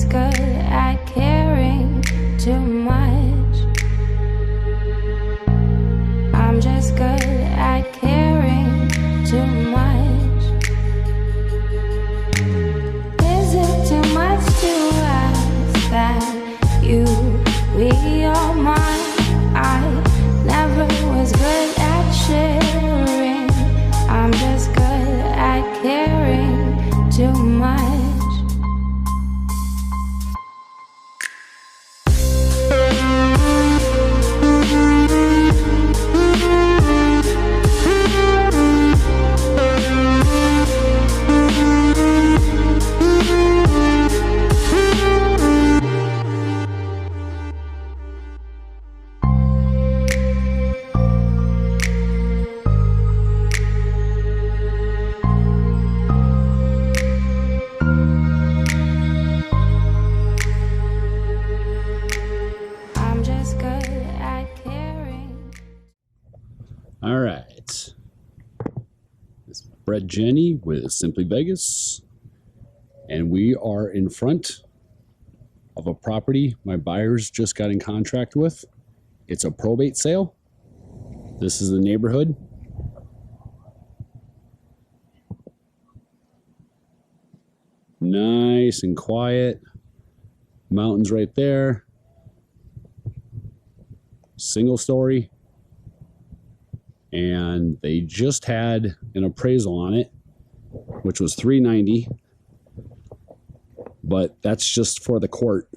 just good at caring too much. I'm just good at caring too much. Is it too much to ask that you be all mine? I never was good at sharing. I'm just good at caring too much. All right, it's Bret Jenny with Simply Vegas, and we are in front of a property my buyers just got in contract with. It's a probate sale. This is the neighborhood. Nice and quiet. Mountains right there. Single story. And they just had an appraisal on it, which was $390, but that's just for the court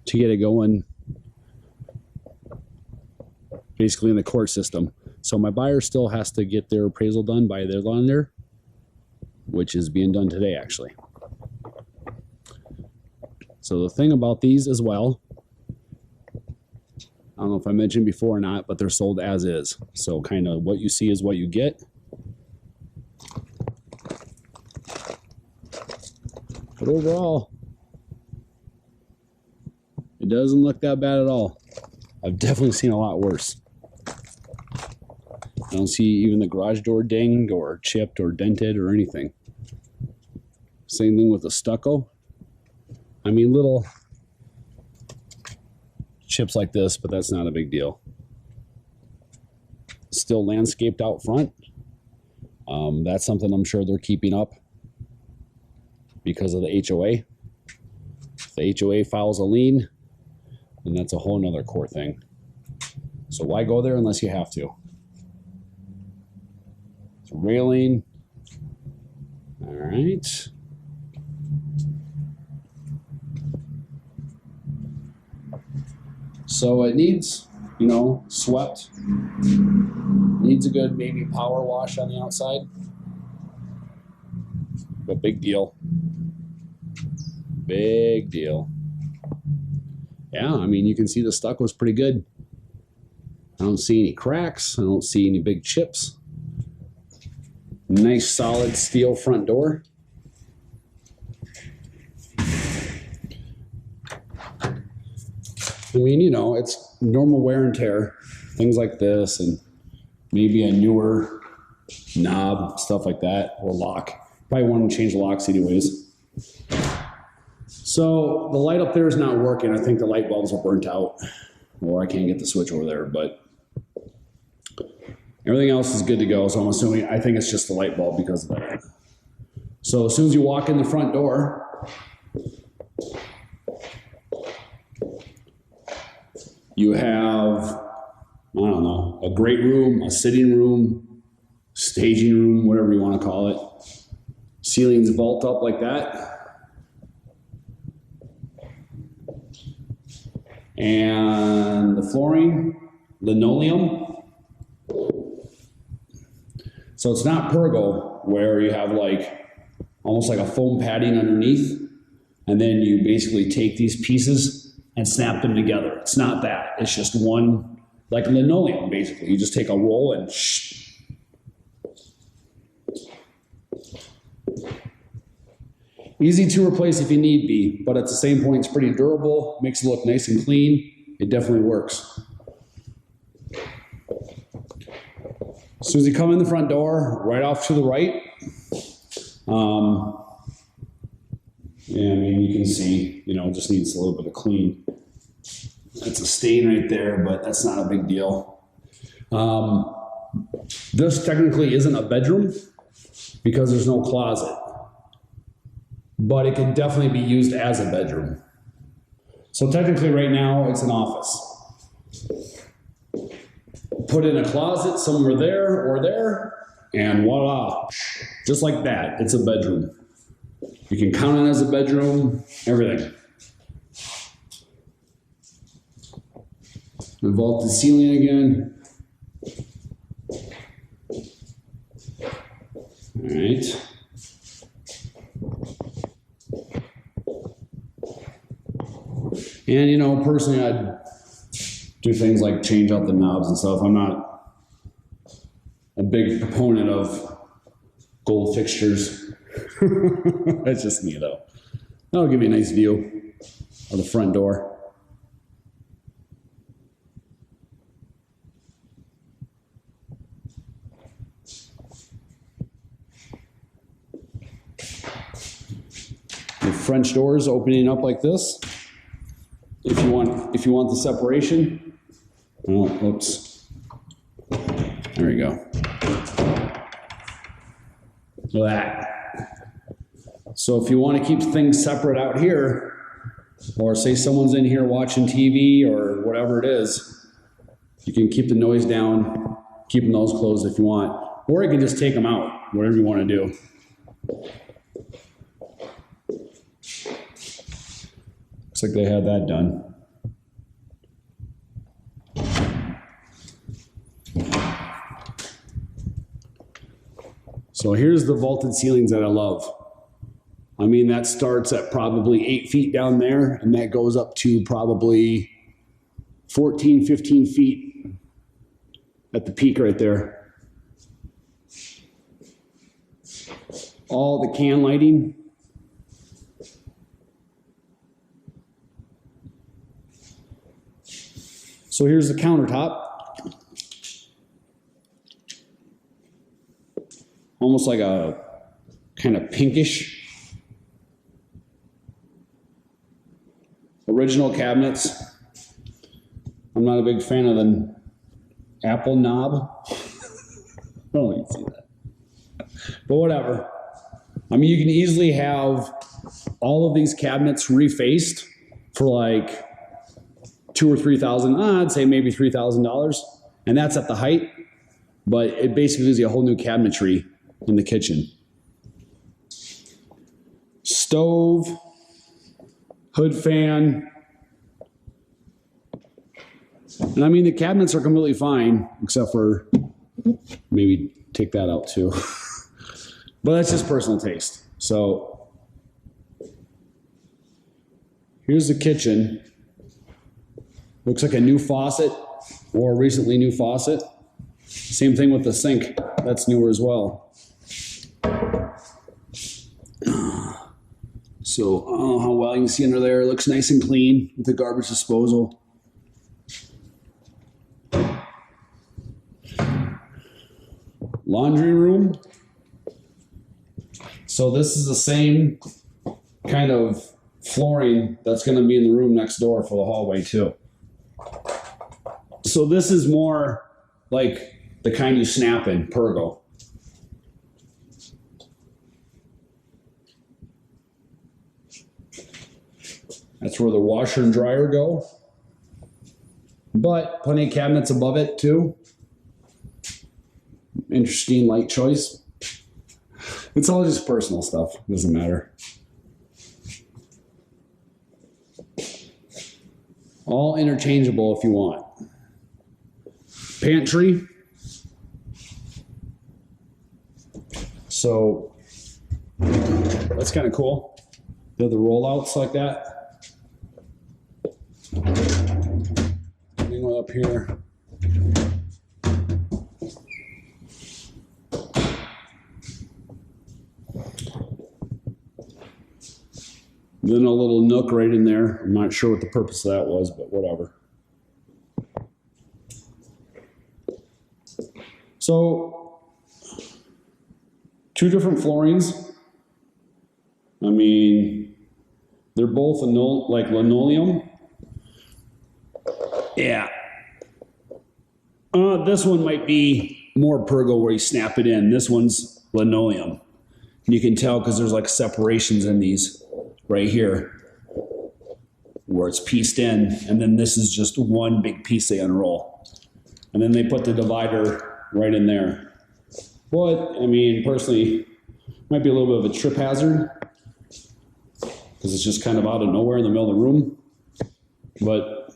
to get it going, basically in the court system. So my buyer still has to get their appraisal done by their lender, which is being done today, actually. So the thing about these as well, I don't know if I mentioned before or not, but they're sold as is. So kind of what you see is what you get. But overall, it doesn't look that bad at all. I've definitely seen a lot worse. I don't see even the garage door dinged or chipped or dented or anything. Same thing with the stucco. I mean, little chips like this, but that's not a big deal. Still landscaped out front. That's something I'm sure they're keeping up because of the HOA. If the HOA files a lien, then that's a whole nother court thing. So why go there unless you have to? It's railing. All right. So it needs, you know, swept. Needs a good maybe power wash on the outside. But big deal. Big deal. Yeah, I mean, you can see the stucco's pretty good. I don't see any cracks. I don't see any big chips. Nice solid steel front door. I mean, you know, it's normal wear and tear, things like this, and maybe a newer knob, stuff like that, or lock. Probably want to change the locks anyways. So the light up there is not working. I think the light bulbs are burnt out, or I can't get the switch over there, but everything else is good to go. So I'm assuming, I think it's just the light bulb because of that. So as soon as you walk in the front door, you have, I don't know, a great room, a sitting room, staging room, whatever you want to call it. Ceilings vault up like that. And the flooring, linoleum. So it's not pergo where you have like, almost like a foam padding underneath. And then you basically take these pieces and snap them together. It's not that. It's just one, like linoleum, basically. You just take a roll and easy to replace if you need be, but at the same point, it's pretty durable, makes it look nice and clean. It definitely works. As soon as you come in the front door, right off to the right, Yeah, I mean, you can see, you know, it just needs a little bit of clean. That's a stain right there, but that's not a big deal. This technically isn't a bedroom because there's no closet, but it can definitely be used as a bedroom. So technically right now it's an office. Put in a closet somewhere there or there, and voila, just like that, it's a bedroom. You can count it as a bedroom, everything. The vaulted ceiling again. All right. And you know, personally, I'd do things like change out the knobs and stuff. I'm not a big proponent of gold fixtures. That's just me, though. That'll give you a nice view of the front door. The French doors opening up like this. If you want the separation. Oh, oops. There we go. Look at that. So if you want to keep things separate out here, or say someone's in here watching TV or whatever it is, you can keep the noise down, keeping those closed if you want. Or you can just take them out, whatever you want to do. Looks like they had that done. So here's the vaulted ceilings that I love. I mean, that starts at probably 8 feet down there, and that goes up to probably 14, 15 feet at the peak right there. All the can lighting. So here's the countertop. Almost like a kind of pinkish. Original cabinets. I'm not a big fan of the apple knob. I don't even see that. But whatever. I mean, you can easily have all of these cabinets refaced for like $2,000 or $3,000. I'd say maybe $3,000, and that's at the height. But it basically gives you a whole new cabinetry in the kitchen. Stove, hood fan. And I mean, the cabinets are completely fine, except for maybe take that out too. But that's just personal taste. So here's the kitchen. Looks like a new faucet or a recently new faucet. Same thing with the sink. That's newer as well. So, I don't know how well you can see under there. It looks nice and clean with the garbage disposal. Laundry room. So this is the same kind of flooring that's going to be in the room next door for the hallway too. So this is more like the kind you snap in, Pergo. That's where the washer and dryer go. But plenty of cabinets above it too. Interesting light choice. It's all just personal stuff. Doesn't matter. All interchangeable if you want. Pantry. So that's kind of cool. They're the rollouts like that. Anything up here. Then a little nook right in there. I'm not sure what the purpose of that was, but whatever. So, 2 different floorings. I mean, They're both like linoleum. Yeah. This one might be more pergo where you snap it in. This one's linoleum. You can tell because there's like separations in these right here where it's pieced in. And then this is just one big piece they unroll. And then they put the divider right in there. But, I mean, personally, might be a little bit of a trip hazard because it's just kind of out of nowhere in the middle of the room. But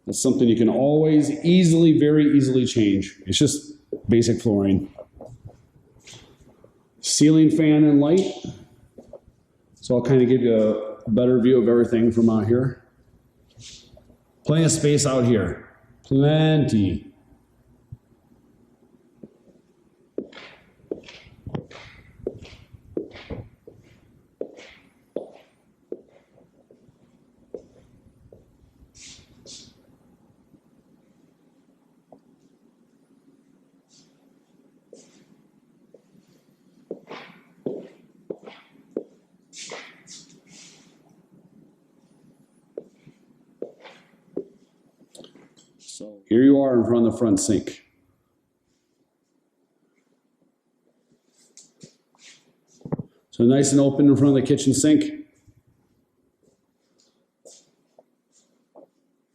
that's something you can always very easily change. It's just basic flooring. Ceiling fan and light. So I'll kind of give you a better view of everything from out here. Plenty of space out here. Plenty. So here you are in front of the front sink. So nice and open in front of the kitchen sink.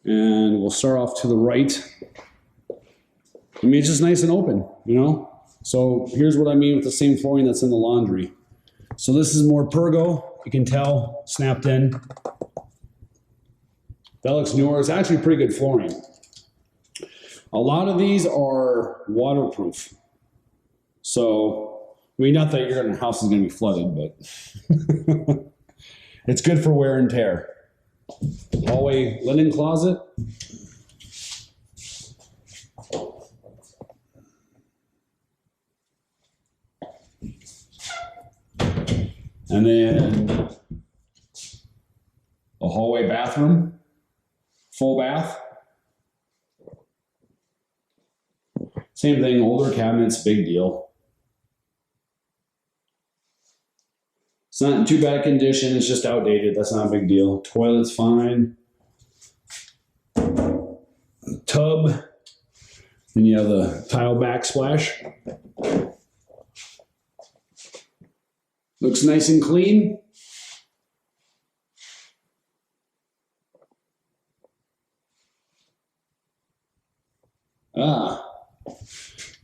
And we'll start off to the right. I mean, it's just nice and open, you know? So here's what I mean with the same flooring that's in the laundry. So this is more pergo, you can tell, snapped in. That looks newer. It's actually pretty good flooring. A lot of these are waterproof. So, I mean, not that your house is going to be flooded, but it's good for wear and tear. Hallway linen closet. And then a hallway bathroom, full bath. Same thing, older cabinets, big deal. It's not in too bad condition, it's just outdated, that's not a big deal. Toilet's fine. Tub, then you have the tile backsplash. Looks nice and clean.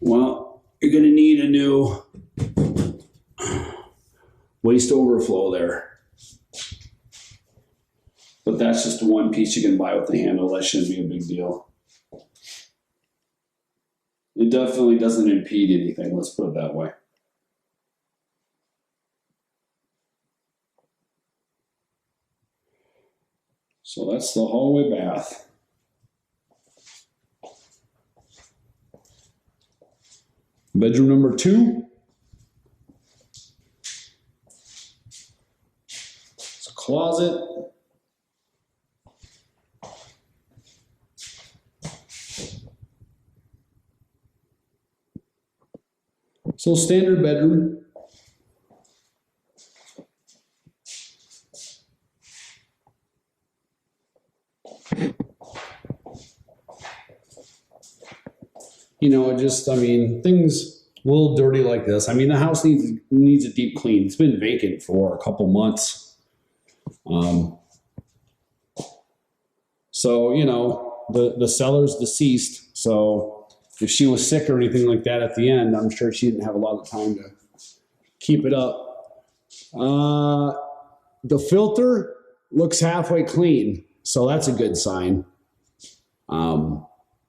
Well, you're going to need a new waste overflow there. But that's just one piece you can buy with the handle. That shouldn't be a big deal. It definitely doesn't impede anything, let's put it that way. So that's the hallway bath. Bedroom number 2. It's a closet. So standard bedroom. You know, just, I mean, things a little dirty like this. I mean, the house needs a deep clean. It's been vacant for a couple months. So, you know, the seller's deceased. So if she was sick or anything like that at the end, I'm sure she didn't have a lot of time to keep it up. The filter looks halfway clean. So that's a good sign.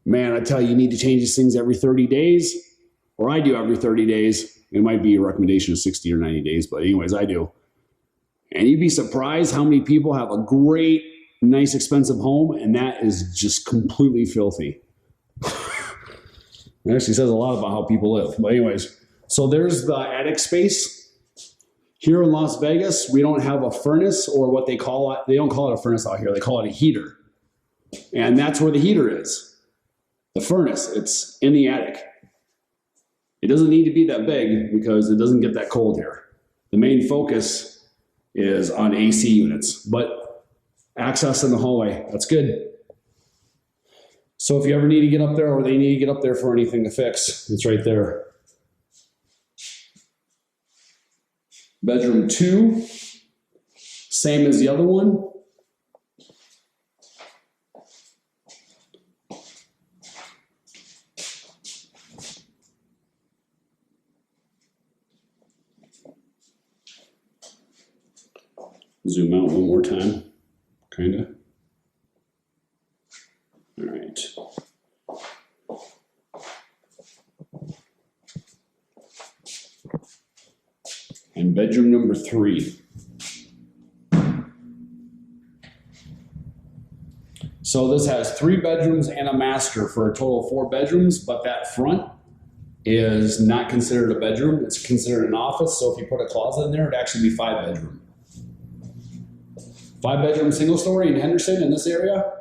Man, I tell you, you need to change these things every 30 days, or I do every 30 days. It might be a recommendation of 60 or 90 days, but anyways, I do. And you'd be surprised how many people have a great, nice, expensive home, and that is just completely filthy. It actually says a lot about how people live. But anyways, so there's the attic space. Here in Las Vegas, we don't have a furnace, or what they call it. They don't call it a furnace out here. They call it a heater. And that's where the heater is. The furnace, it's in the attic. It doesn't need to be that big because it doesn't get that cold here. The main focus is on AC units, but access in the hallway, that's good. So if you ever need to get up there or they need to get up there for anything to fix, it's right there. Bedroom 2, same as the other one. Zoom out one more time, kind of. All right. And bedroom number 3. So this has 3 bedrooms and a master for a total of 4 bedrooms, but that front is not considered a bedroom. It's considered an office. So if you put a closet in there, it'd actually be 5 bedroom. 5 bedroom single story in Henderson in this area.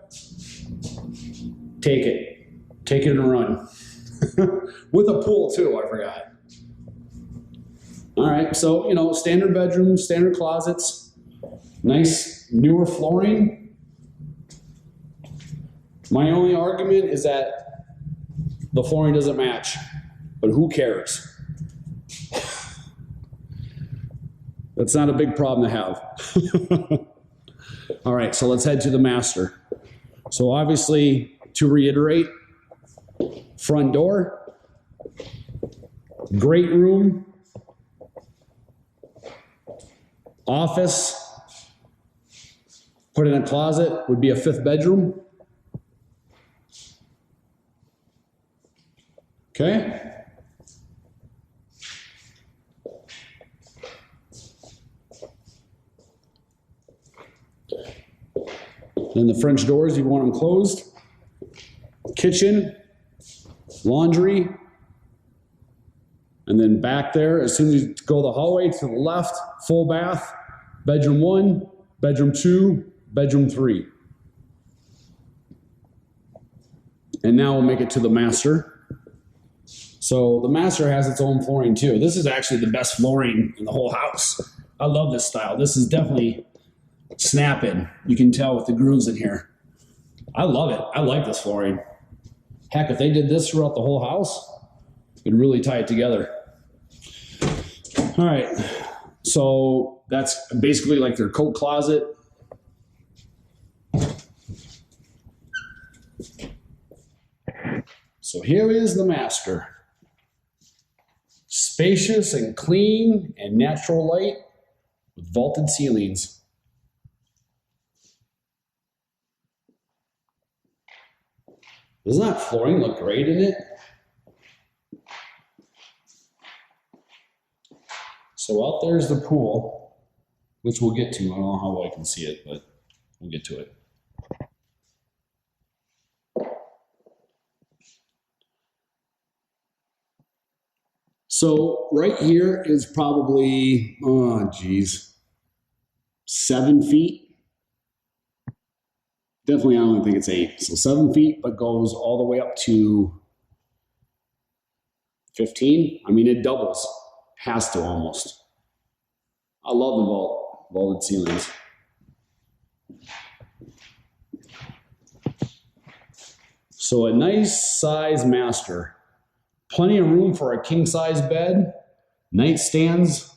Take it. Take it and run. With a pool too, I forgot. All right, so, you know, standard bedrooms, standard closets, nice newer flooring. My only argument is that the flooring doesn't match, but who cares? That's not a big problem to have. All right, so let's head to the master. So obviously, to reiterate, front door, great room, office, put in a closet, would be a 5th bedroom. Okay. Then the French doors, you want them closed. Kitchen, laundry, and then back there, as soon as you go the hallway to the left, full bath, bedroom 1, bedroom 2, bedroom 3. And now we'll make it to the master. So the master has its own flooring too. This is actually the best flooring in the whole house. I love this style. This is definitely snapping. You can tell with the grooves in here. I love it. I like this flooring. Heck, if they did this throughout the whole house, it'd really tie it together. All right. So that's basically like their coat closet. So here is the master. Spacious and clean and natural light with vaulted ceilings. Doesn't that flooring look great in it? So out there's the pool, which we'll get to. I don't know how well I can see it, but we'll get to it. So right here is probably, 7 feet. Definitely, I don't think it's 8. So 7 feet, but goes all the way up to 15. I mean, it doubles. Has to almost. I love the vaulted ceilings. So a nice size master. Plenty of room for a king size bed, nightstands,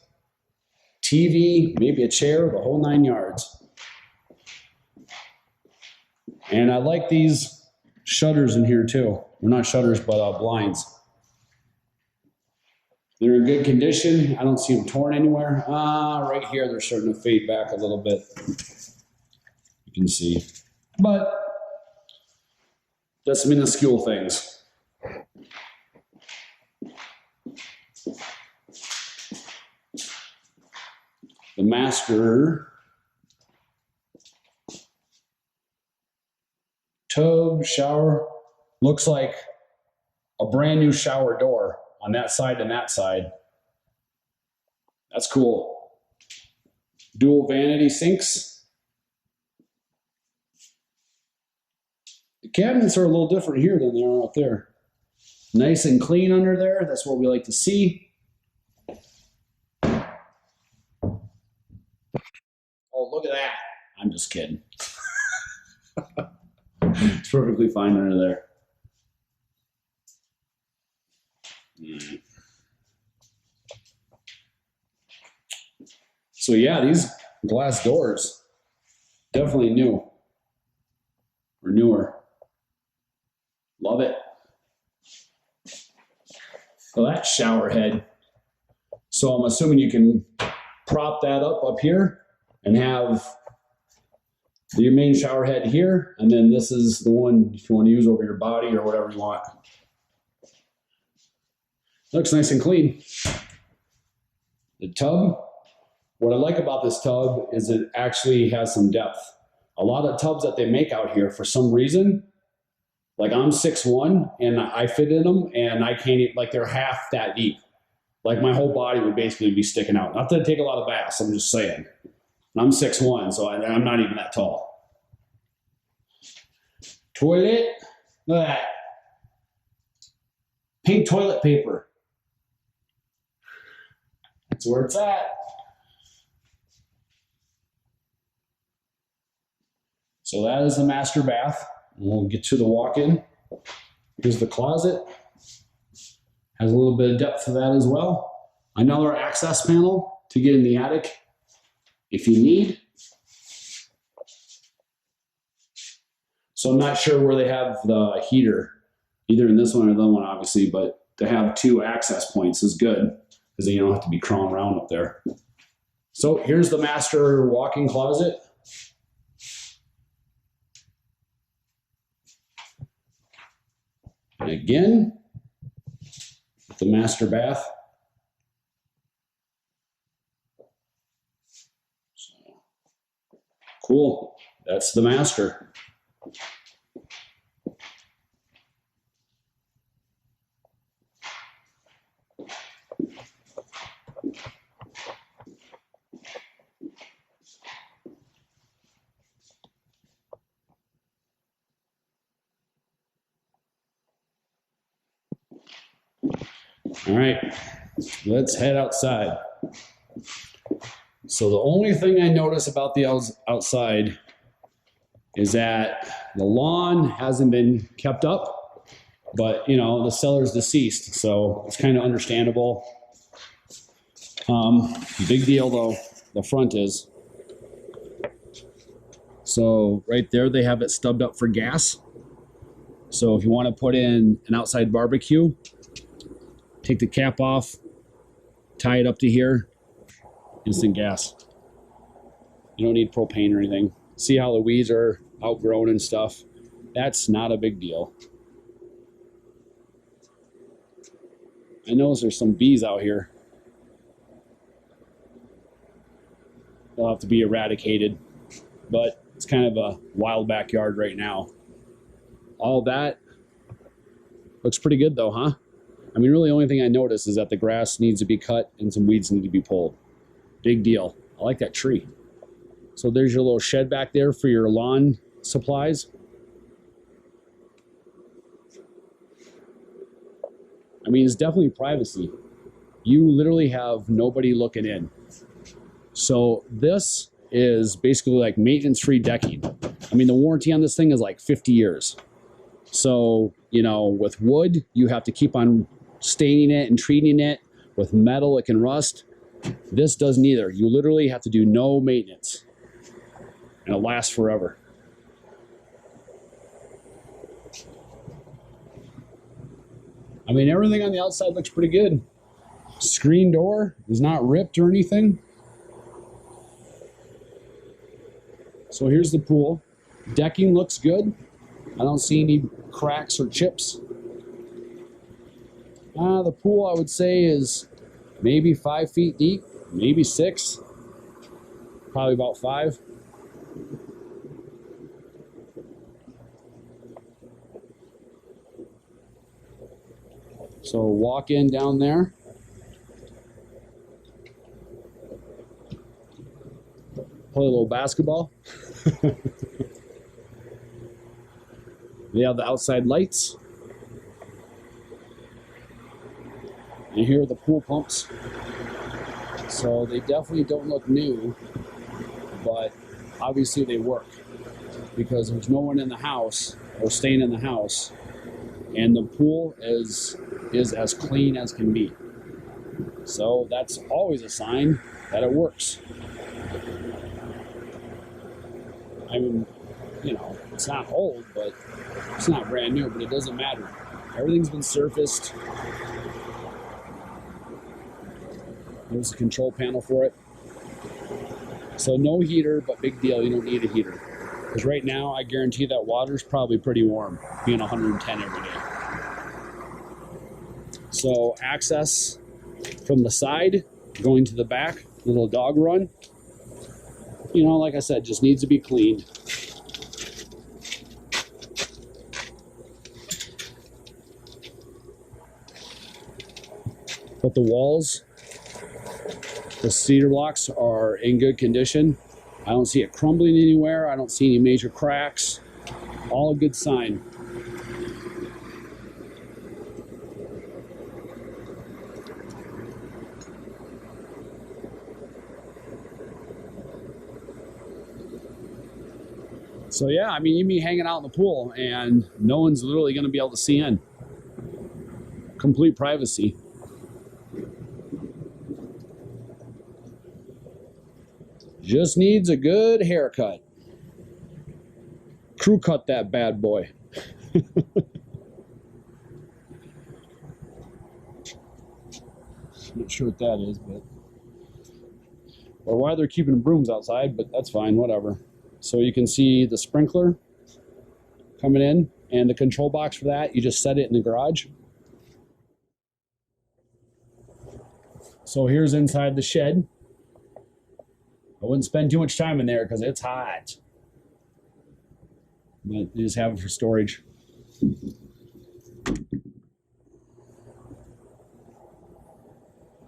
TV, maybe a chair, the whole 9 yards. And I like these shutters in here too. Well, not shutters, but blinds. They're in good condition. I don't see them torn anywhere. Right here, they're starting to fade back a little bit. You can see. But that's minuscule things. The master tub, shower, looks like a brand new shower door on that side and that side. That's cool. Dual vanity sinks. The cabinets are a little different here than they are out there. Nice and clean under there. That's what we like to see. look at that. I'm just kidding. It's perfectly fine under there. So yeah, these glass doors, definitely new or newer. Love it. So that's shower head. So I'm assuming you can prop that up here and have your main shower head here, and then this is the one if you want to use over your body or whatever you want. Looks nice and clean. The tub, what I like about this tub is it actually has some depth. A lot of tubs that they make out here, for some reason, like I'm 6'1", and I fit in them, and I can't, like they're half that deep. Like my whole body would basically be sticking out. Not that I take a lot of baths, I'm just saying. And I'm 6'1", so I'm not even that tall. Toilet, look at that. Pink toilet paper. That's where it's at. So that is the master bath. We'll get to the walk-in. Here's the closet. Has a little bit of depth to that as well. Another access panel to get in the attic if you need. So I'm not sure where they have the heater, either in this one or the other one, obviously, but to have 2 access points is good because then you don't have to be crawling around up there. So here's the master walk-in closet. And again, the master bath. So, cool. That's the master. All right, let's head outside. So the only thing I notice about the outside is that the lawn hasn't been kept up, but you know, the seller's deceased, so it's kind of understandable. Big deal though, the front is. So right there, they have it stubbed up for gas. So if you want to put in an outside barbecue, take the cap off, tie it up to here, instant gas. You don't need propane or anything. See how the weeds are outgrown and stuff? That's not a big deal. I notice there's some bees out here. They'll have to be eradicated, but it's kind of a wild backyard right now. All that looks pretty good though, huh? I mean, really the only thing I notice is that the grass needs to be cut and some weeds need to be pulled. Big deal. I like that tree. So there's your little shed back there for your lawn supplies. I mean, it's definitely privacy. You literally have nobody looking in. So this is basically like maintenance-free decking. I mean, the warranty on this thing is like 50 years. So, you know, with wood, you have to keep on staining it and treating it. With metal, it can rust. This does neither. You literally have to do no maintenance. And it lasts forever. I mean, everything on the outside looks pretty good. Screen door is not ripped or anything. So here's the pool. Decking looks good. I don't see any cracks or chips. The pool, I would say, is maybe 5 feet deep, maybe 6. Probably about 5. So walk in down there. Play a little basketball. They have the outside lights. And here are the pool pumps. So they definitely don't look new. but obviously they work because there's no one in the house or staying in the house, and the pool is as clean as can be. So that's always a sign that it works. I mean, you know, it's not old, but it's not brand new, but it doesn't matter. Everything's been surfaced. There's a control panel for it. So no heater, but big deal, you don't need a heater. Because right now, I guarantee that water's probably pretty warm, being 110 every day. So access from the side, going to the back, little dog run. You know, like I said, just needs to be cleaned. But the walls, the cedar blocks are in good condition. I don't see it crumbling anywhere. I don't see any major cracks. All a good sign. So yeah, I mean, you be hanging out in the pool and no one's literally going to be able to see in. Complete privacy. Just needs a good haircut. Crew cut that bad boy. Not sure what that is, but or why they're keeping brooms outside, but that's fine, whatever. So you can see the sprinkler coming in, and the control box for that, you just set it in the garage. So here's inside the shed. I wouldn't spend too much time in there because it's hot. But you just have it for storage.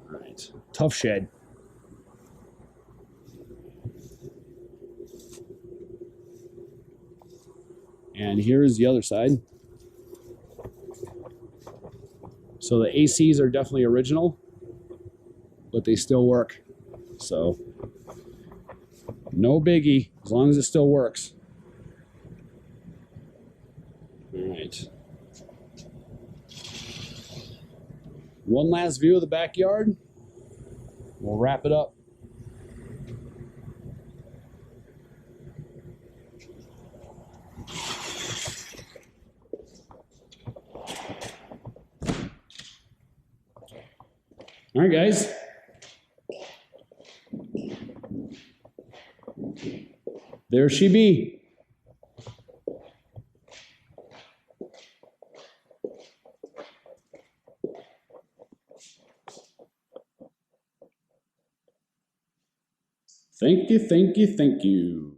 All right, tough shed. And here's the other side. So the ACs are definitely original, but they still work. So no biggie, as long as it still works. All right. One last view of the backyard. We'll wrap it up. All right, guys. There she be. Thank you, thank you, thank you.